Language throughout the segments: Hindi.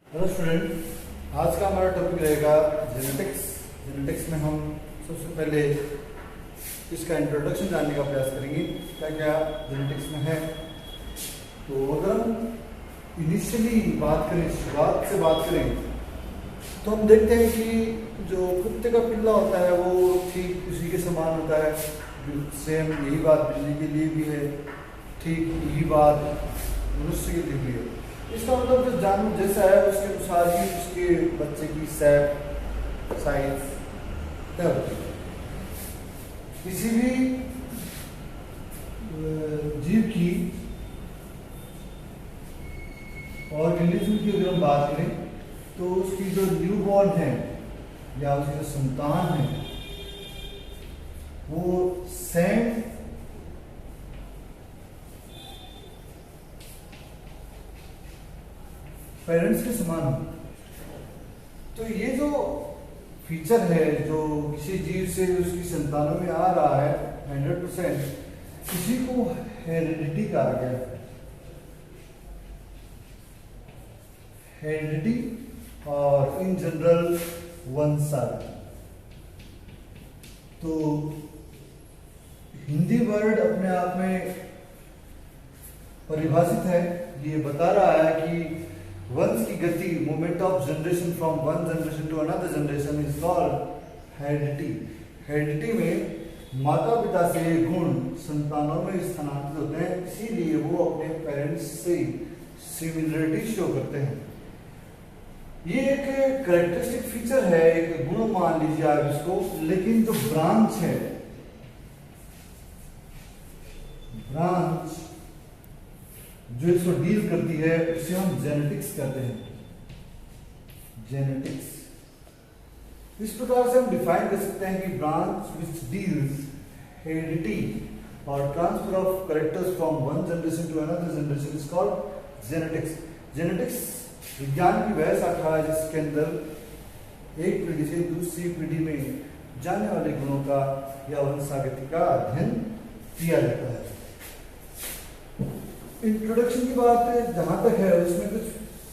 हेलो स्टूडेंट, आज का हमारा टॉपिक रहेगा जेनेटिक्स। जेनेटिक्स में हम सबसे पहले इसका इंट्रोडक्शन जानने का प्रयास करेंगे, क्या क्या जेनेटिक्स में है। तो अगर हम इनिशियली बात करें, शुरुआत से बात करें, तो हम देखते हैं कि जो कुत्ते का पिल्ला होता है वो ठीक उसी के समान होता है। सेम यही बात बिल्ली के लिए भी है, ठीक यही बात मनुष्य के लिए भी है। इसका मतलब जो जानवर जैसा है उसके अनुसार ही उसके बच्चे की शेप, साइज तय होती है। किसी भी जीव की ऑर्गेनिज्म की अगर हम बात करें तो उसकी जो न्यूबॉर्न है या उसकी जो संतान है वो सेम पेरेंट्स के समान हो। तो ये जो फीचर है जो किसी जीव से उसकी संतानों में आ रहा है 100%, इसी को हेरिडिटी कहा गया है। हेरिडिटी और इन जनरल वंशावली। तो हिंदी वर्ड अपने आप में परिभाषित है, ये बता रहा है कि वंश की गति, movement of generation from one generation to another generation is called heredity. Heredity में माता पिता से गुण संतानों में स्थानांतरित होते हैं, इसीलिए वो अपने पेरेंट्स से सिमिलरिटी शो करते हैं। ये एक कैरेक्टरिस्टिक फीचर है, एक गुण मान लीजिए आप इसको। लेकिन जो ब्रांच है, ब्रांच जो इसको डील करती है उसे हम जेनेटिक्स कहते हैं। जेनेटिक्स इस प्रकार से हम डिफाइन कर सकते हैं कि ब्रांच विच डील्स हेरिडिटी और transfer of characters from one generation to another generation is called genetics. Genetics विज्ञान की वह शाखा है जिसके अंदर एक पीढ़ी से दूसरी पीढ़ी में जाने वाले गुणों का या वंशागति का अध्ययन किया जाता है। इंट्रोडक्शन की बात जहां तक है उसमें कुछ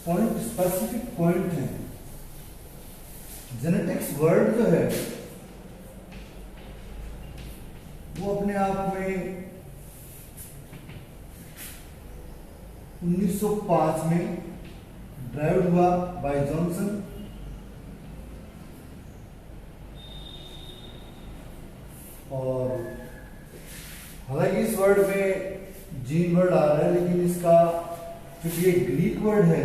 पॉइंट, स्पेसिफिक पॉइंट हैं। जेनेटिक्स वर्ड जो है वो अपने आप में 1905 में ड्राइव हुआ बाय जॉनसन। और हालांकि इस वर्ड में जीन वर्ड आ रहा है, लेकिन इसका क्योंकि एक ग्रीक वर्ड है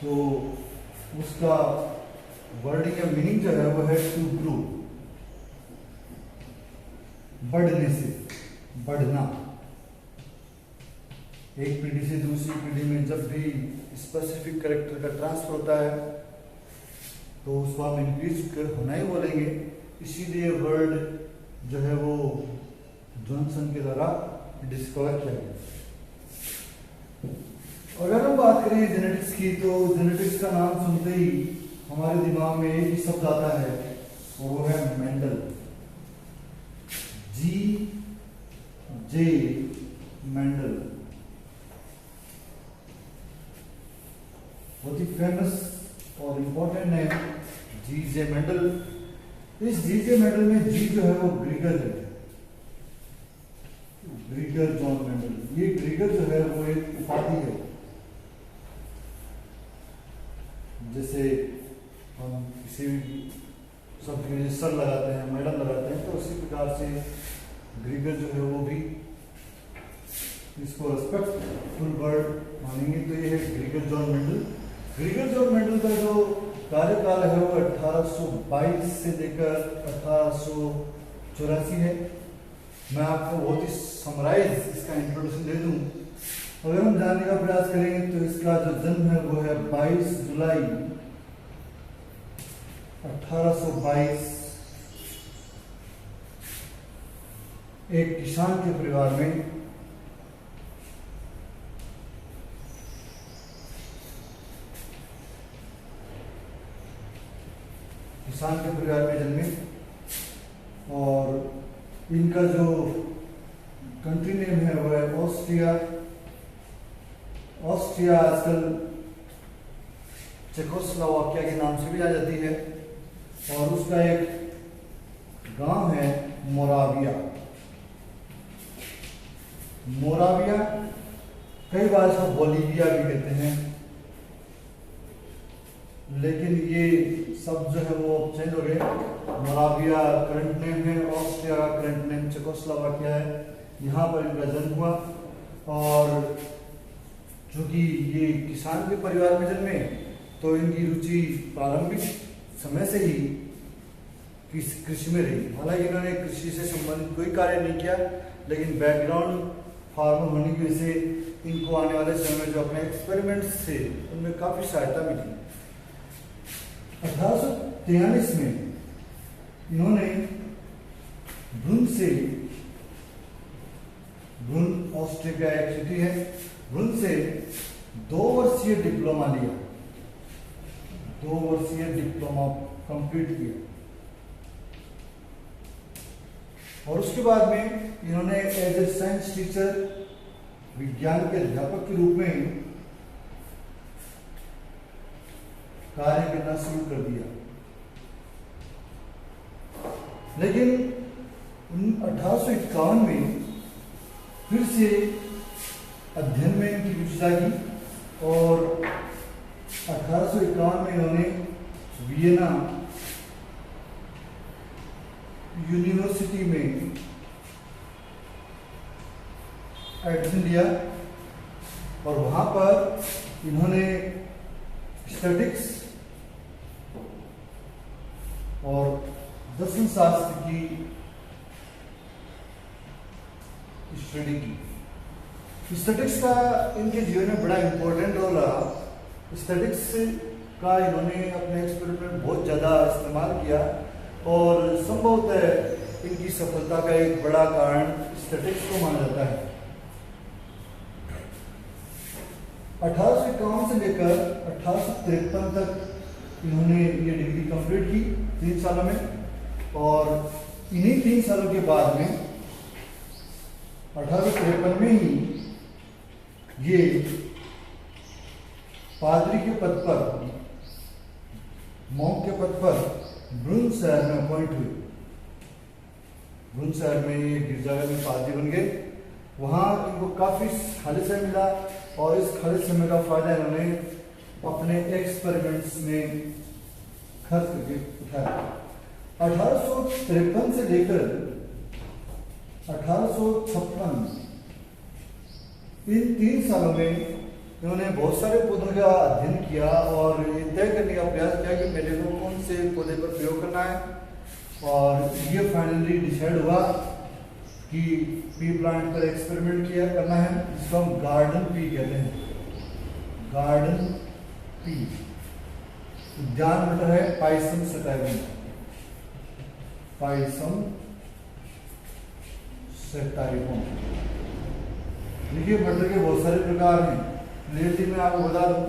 तो उसका वर्डिंग या मीनिंग जो है वो है टू ग्रो, बढ़ने से, बढ़ना। एक पीढ़ी से दूसरी पीढ़ी में जब भी स्पेसिफिक कैरेक्टर का ट्रांसफर होता है तो उसको हम इंक्रीज होना ही बोलेंगे। इसीलिए वर्ड जो है वो जॉनसन के द्वारा डिस्कवर किया गया। अगर हम बात करें जेनेटिक्स की तो जेनेटिक्स का नाम सुनते ही हमारे दिमाग में एक ही शब्द आता है, वो है मेंडल। G.J. मेंडल बहुत ही फेमस और इंपॉर्टेंट है G.J. मेंडल। इस G.J. मेंडल में जी जो है वो ग्रीगर है, ग्रीगर जॉन मेंडल। ये ग्रीगर जो है वो एक उपाधि है। जैसे हम किसी भी शब्द के सर लगाते हैं, मेडल लगाते हैं, तो उसी प्रकार से ग्रीगर जो है वो भी इसको रेस्पेक्टफुल वर्ड मानेंगे। तो ये है ग्रीगर जॉन मेंडल। ग्रीगर जॉन मेंडल का जो कार्यकाल है वो 1822 से लेकर 1884 है। मैं आपको बहुत ही समराइज इसका इंट्रोडक्शन दे दूं। अगर हम जानने का प्रयास करेंगे तो इसका जो जन्म है वो है 22 जुलाई 1822 एक किसान के परिवार में। किसान के परिवार में जन्मे और इनका जो कंट्री नेम है वो है ऑस्ट्रिया ऑस्ट्रिया आजकल चेकोस्लोवाकिया के नाम से भी जानी जाती है, और उसका एक गांव है मोराविया। मोराविया, कई बार इसको बोलीविया भी कहते हैं, लेकिन ये सब जो है वो चेंज हो गए। मोराविया करंट नेम है, ऑस्ट्रिया का करंट नेम चेकोस्लोवाकिया है। यहाँ पर इनका जन्म हुआ, और चूंकि ये किसान के परिवार में जन्मे तो इनकी रुचि प्रारंभिक समय से ही कृषि में रही। हालांकि इन्होंने कृषि से संबंधित कोई कार्य नहीं किया, लेकिन बैकग्राउंड फार्मर होने की वजह से इनको आने वाले समय में जो अपने एक्सपेरिमेंट्स थे उनमें काफी सहायता मिली। 1843 में इन्होंने ब्रुन ऑस्ट्रिया एक सिटी है, ब्रुन से 2 वर्षीय डिप्लोमा लिया, 2 वर्षीय डिप्लोमा कंप्लीट किया, और उसके बाद में इन्होंने एज ए साइंस टीचर, विज्ञान के अध्यापक के रूप में कार्य करना शुरू कर दिया। लेकिन 1851 में फिर से अध्ययन में इनकी रुचि जागी, और 1851 में इन्होंने वियना यूनिवर्सिटी में एडमिशन लिया, और वहां पर इन्होंने स्टैटिक्स और दर्शन शास्त्र की स्टडी की। स्टैटिक्स का इनके जीवन में बड़ा इंपॉर्टेंट रोल रहा। स्टैटिक्स का इन्होंने अपने एक्सपेरिमेंट में बहुत ज़्यादा इस्तेमाल किया, और संभवतः इनकी सफलता का एक बड़ा कारण स्टैटिक्स को माना जाता है। 1851 से लेकर 1853 तक इन्होंने ये डिग्री कंप्लीट की 3 सालों में, और इन्हीं 3 सालों के बाद में 1853 में ही ये पादरी के पद पर, मॉन्क के पद पर ब्रुन शहर में अपॉइंट हुए। ब्रुन शहर में ये गिरजाघर में पादरी बन गए। वहां इनको काफी खाली समय मिला, और इस खाली समय का फायदा इन्होंने अपने एक्सपेरिमेंट्स में खर्च करके उठाया। 1853 से लेकर 1856 इन 3 सालों में इन्होंने बहुत सारे पौधों का अध्ययन किया, और ये तय करने का प्रयास किया कि मेरे को कौन से पौधे पर प्रयोग करना है, और ये फाइनली डिसाइड हुआ कि पी प्लांट पर एक्सपेरिमेंट किया करना है, जिसको हम गार्डन पी कहते हैं। गार्डन पी उद्यान मटर है, पाइसम सटाइवम, पाइसम सटाइवम। देखिए मटर के बहुत सारे प्रकार हैं। रिलेटिव में आपको बता दूं,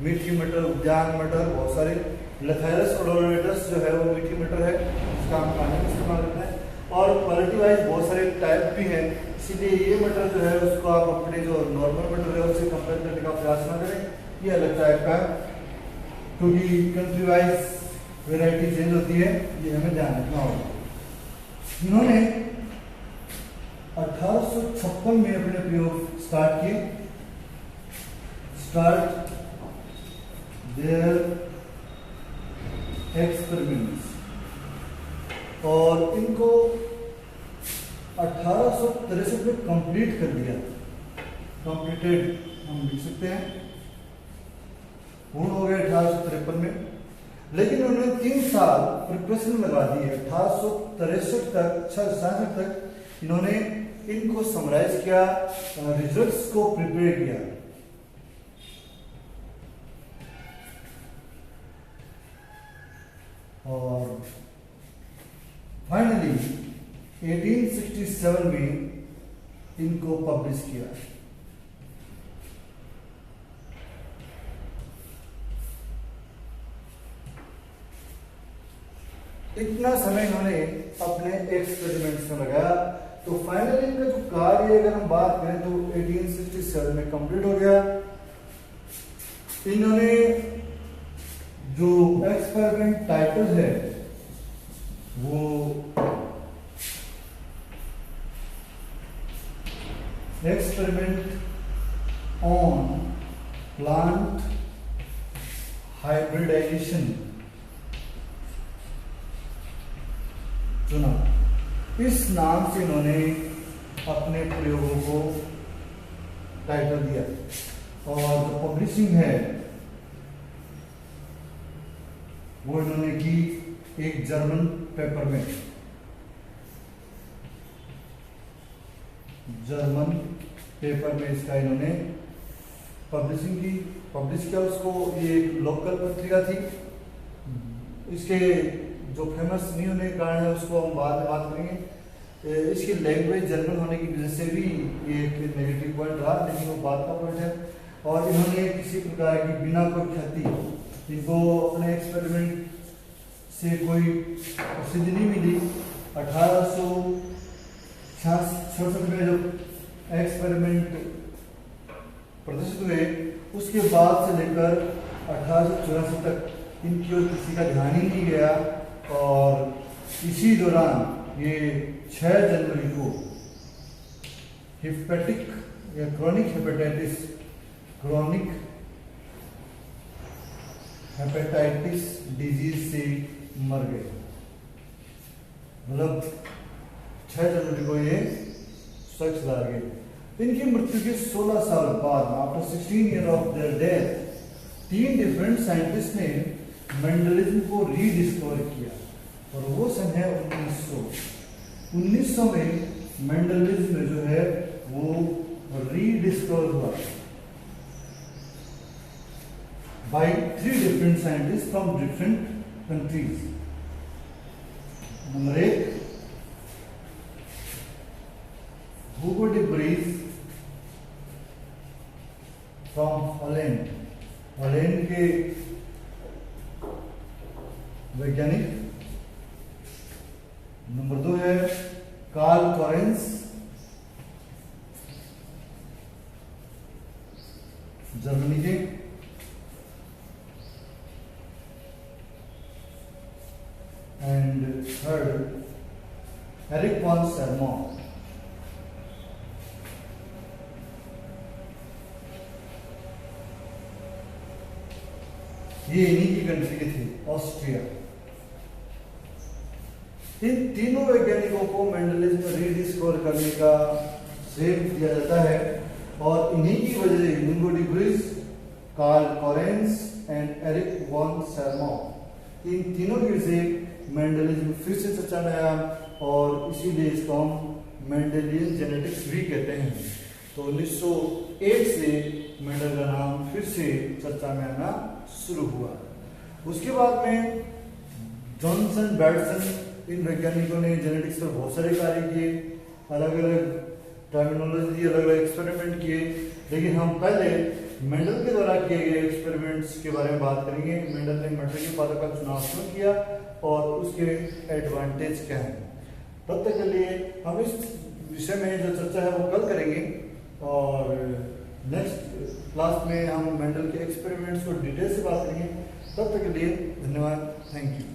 मीठी मटर, उद्यान मटर, बहुत सारे। लेथायरस ओडोरेटस जो है वो मीठी मटर है, इसका हम खाने में इस्तेमाल करते हैं, और क्वालिटी वाइज बहुत सारे टाइप भी हैं। इसीलिए ये मटर जो है उसको आप अपने जो नॉर्मल मटर है उससे कंपेयर करने का प्रयास ना करें, ये अलग टाइप का है, क्योंकि कंट्री वाइज वेराइटी चेंज होती है, ये हमें ध्यान रखना होगा। इन्होंने 1856 में अपने प्रयोग स्टार्ट किए। स्टार्ट देयर एक्सपेरिमेंट्स, और इनको 1863 में कंप्लीट कर दिया। कंप्लीटेड हम लिख सकते हैं, पूर्ण हो गए 1853 में। लेकिन उन्होंने 3 साल प्रिपरेशन लगा दिए। 1863 तक 66 तक इन्होंने इनको समराइज किया, रिजल्ट्स को प्रिपेयर किया। और फाइनली 1867 में इनको पब्लिश किया। इतना समय इन्होंने अपने एक्सपेरिमेंट्स में लगाया, तो फाइनली इनका जो कार्य अगर हम बात करें तो 1867 में कंप्लीट हो गया। इन्होंने जो एक्सपेरिमेंट टाइटल है वो एक्सपेरिमेंट ऑन प्लांट हाइब्रिडाइजेशन चुना। इस नाम से इन्होंने अपने प्रयोगों को टाइटल दिया और जो पब्लिशिंग है वो इन्होंने की एक जर्मन पेपर में, जर्मन पेपर में इसका इन्होंने पब्लिशिंग की, पब्लिश किया उसको। ये एक लोकल पत्रिका थी। इसके जो फेमस नहीं होने के कारण है उसको हम बाद में बात करेंगे। इसकी लैंग्वेज जर्मन होने की वजह से भी ये एक नेगेटिव पॉइंट रहा, लेकिन वो बात का पॉइंट है। और इन्होंने किसी प्रकार की बिना कोई ख्याति, इनको अपने एक्सपेरिमेंट से कोई प्रसिद्धि नहीं मिली। 1866 में जब एक्सपेरिमेंट प्रदर्शित हुए उसके बाद से लेकर 1884 तक इनकी ओर किसी का ध्यान ही नहीं गया। और इसी दौरान ये 6 जनवरी को हिपेटिक या chronic hepatitis, chronic hepatitis disease से मर गए। मतलब 6 जनवरी को ये शख्स मार गए। इनकी मृत्यु के 16 साल बाद, after 16 year of their death, 3 different scientist ने मेंडलिज्म को रीडिस्कवर किया और वो सन है 1900 में मेंडलिज्म जो है वो रीडिस्कवर हुआ by 3 different scientist from different countries. Number 1 Hugo de Vries from Holland, Holland के वैज्ञानिक। नंबर 2 है कार्ल कॉरेंस, जर्मनी के। And third Erich von Tschermak. ये इन्हीं की कंट्री के थे, ऑस्ट्रिया। इन तीनों वैज्ञानिकों को मेंडलिज्म रीडिस्कवर करने का श्रेय दिया जाता है और इन्हीं की वजह से Hugo de Vries, Karl Correns and Erich von Tschermak, इन तीनों की वजह से मेंडलिज्म फिर से चर्चा में आया और इसीलिए इसको हम मेंडेलियन जेनेटिक्स भी कहते हैं। तो 1901 से मेंडल का नाम फिर से चर्चा में आना शुरू हुआ। उसके बाद में जॉनसन, बैटसन, इन वैज्ञानिकों ने जेनेटिक्स पर बहुत सारे कार्य किए, अलग अलग टर्मिनोलॉजी, अलग अलग एक्सपेरिमेंट किए। लेकिन हम पहले मेंडल के द्वारा किए गए एक्सपेरिमेंट्स के बारे में बात करेंगे। मेंडल ने मैट्रिक के पादप का चुनाव क्यों किया और उसके एडवांटेज क्या हैं। तब तक के लिए हम इस विषय में जो चर्चा है वो कल करेंगे और नेक्स्ट क्लास में हम मेंडल के एक्सपेरिमेंट्स को डिटेल से बात करेंगे। तब तक के लिए धन्यवाद, थैंक यू।